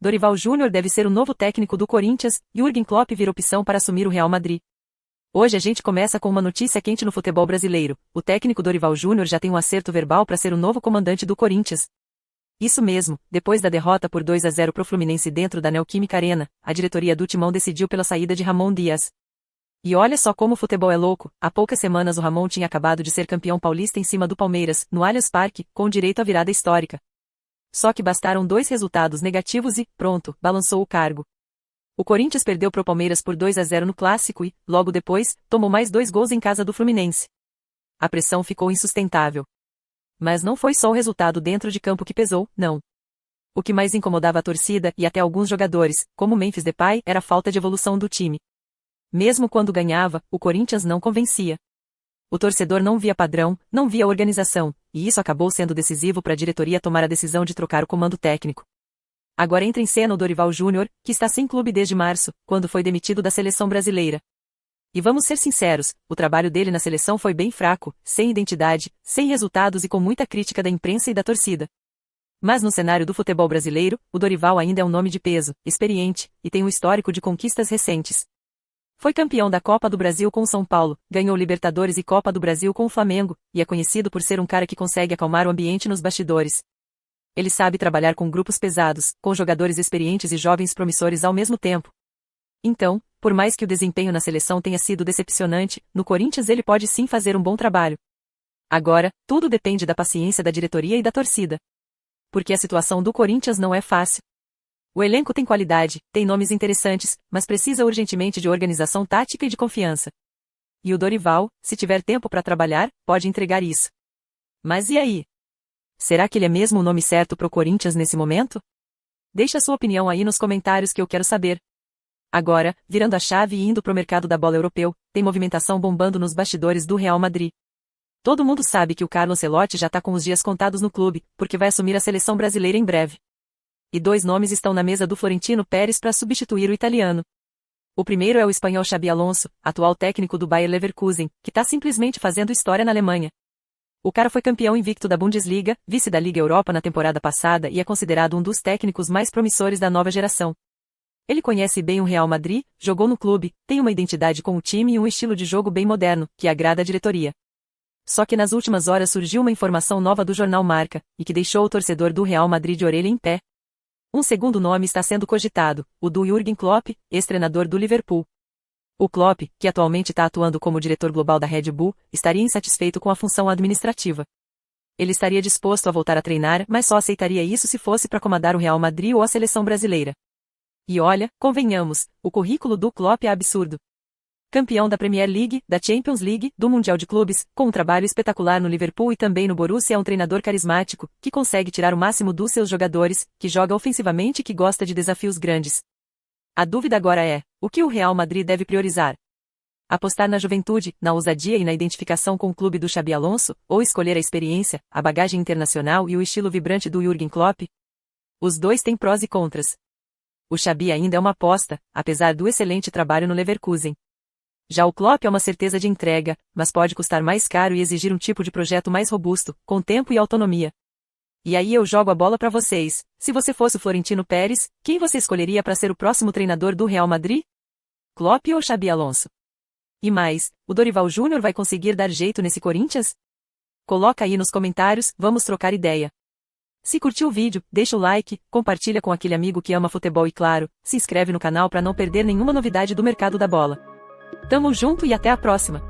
Dorival Júnior deve ser o novo técnico do Corinthians, Jürgen Klopp vira opção para assumir o Real Madrid. Hoje a gente começa com uma notícia quente no futebol brasileiro. O técnico Dorival Júnior já tem um acerto verbal para ser o novo comandante do Corinthians. Isso mesmo, depois da derrota por 2-0 pro Fluminense dentro da Neoquímica Arena, a diretoria do Timão decidiu pela saída de Ramon Dias. E olha só como o futebol é louco, há poucas semanas o Ramon tinha acabado de ser campeão paulista em cima do Palmeiras, no Allianz Parque, com direito à virada histórica. Só que bastaram 2 resultados negativos e, pronto, balançou o cargo. O Corinthians perdeu pro Palmeiras por 2-0 no Clássico e, logo depois, tomou mais 2 gols em casa do Fluminense. A pressão ficou insustentável. Mas não foi só o resultado dentro de campo que pesou, não. O que mais incomodava a torcida e até alguns jogadores, como Memphis Depay, era a falta de evolução do time. Mesmo quando ganhava, o Corinthians não convencia. O torcedor não via padrão, não via organização, e isso acabou sendo decisivo para a diretoria tomar a decisão de trocar o comando técnico. Agora entra em cena o Dorival Júnior, que está sem clube desde março, quando foi demitido da seleção brasileira. E vamos ser sinceros, o trabalho dele na seleção foi bem fraco, sem identidade, sem resultados e com muita crítica da imprensa e da torcida. Mas no cenário do futebol brasileiro, o Dorival ainda é um nome de peso, experiente, e tem um histórico de conquistas recentes. Foi campeão da Copa do Brasil com o São Paulo, ganhou Libertadores e Copa do Brasil com o Flamengo, e é conhecido por ser um cara que consegue acalmar o ambiente nos bastidores. Ele sabe trabalhar com grupos pesados, com jogadores experientes e jovens promissores ao mesmo tempo. Então, por mais que o desempenho na seleção tenha sido decepcionante, no Corinthians ele pode sim fazer um bom trabalho. Agora, tudo depende da paciência da diretoria e da torcida. Porque a situação do Corinthians não é fácil. O elenco tem qualidade, tem nomes interessantes, mas precisa urgentemente de organização tática e de confiança. E o Dorival, se tiver tempo para trabalhar, pode entregar isso. Mas e aí? Será que ele é mesmo o nome certo pro Corinthians nesse momento? Deixa a sua opinião aí nos comentários que eu quero saber. Agora, virando a chave e indo pro mercado da bola europeu, tem movimentação bombando nos bastidores do Real Madrid. Todo mundo sabe que o Carlo Ancelotti já tá com os dias contados no clube, porque vai assumir a seleção brasileira em breve. E 2 nomes estão na mesa do Florentino Pérez para substituir o italiano. O primeiro é o espanhol Xabi Alonso, atual técnico do Bayer Leverkusen, que tá simplesmente fazendo história na Alemanha. O cara foi campeão invicto da Bundesliga, vice da Liga Europa na temporada passada e é considerado um dos técnicos mais promissores da nova geração. Ele conhece bem o Real Madrid, jogou no clube, tem uma identidade com o time e um estilo de jogo bem moderno, que agrada a diretoria. Só que nas últimas horas surgiu uma informação nova do jornal Marca, e que deixou o torcedor do Real Madrid de orelha em pé. Um segundo nome está sendo cogitado, o do Jürgen Klopp, ex-treinador do Liverpool. O Klopp, que atualmente está atuando como diretor global da Red Bull, estaria insatisfeito com a função administrativa. Ele estaria disposto a voltar a treinar, mas só aceitaria isso se fosse para comandar o Real Madrid ou a seleção brasileira. E olha, convenhamos, o currículo do Klopp é absurdo. Campeão da Premier League, da Champions League, do Mundial de Clubes, com um trabalho espetacular no Liverpool e também no Borussia, é um treinador carismático, que consegue tirar o máximo dos seus jogadores, que joga ofensivamente e que gosta de desafios grandes. A dúvida agora é, o que o Real Madrid deve priorizar? Apostar na juventude, na ousadia e na identificação com o clube do Xabi Alonso, ou escolher a experiência, a bagagem internacional e o estilo vibrante do Jürgen Klopp? Os dois têm prós e contras. O Xabi ainda é uma aposta, apesar do excelente trabalho no Leverkusen. Já o Klopp é uma certeza de entrega, mas pode custar mais caro e exigir um tipo de projeto mais robusto, com tempo e autonomia. E aí eu jogo a bola para vocês. Se você fosse o Florentino Pérez, quem você escolheria para ser o próximo treinador do Real Madrid? Klopp ou Xabi Alonso? E mais, o Dorival Júnior vai conseguir dar jeito nesse Corinthians? Coloca aí nos comentários, vamos trocar ideia. Se curtiu o vídeo, deixa o like, compartilha com aquele amigo que ama futebol e claro, se inscreve no canal para não perder nenhuma novidade do mercado da bola. Tamo junto e até a próxima!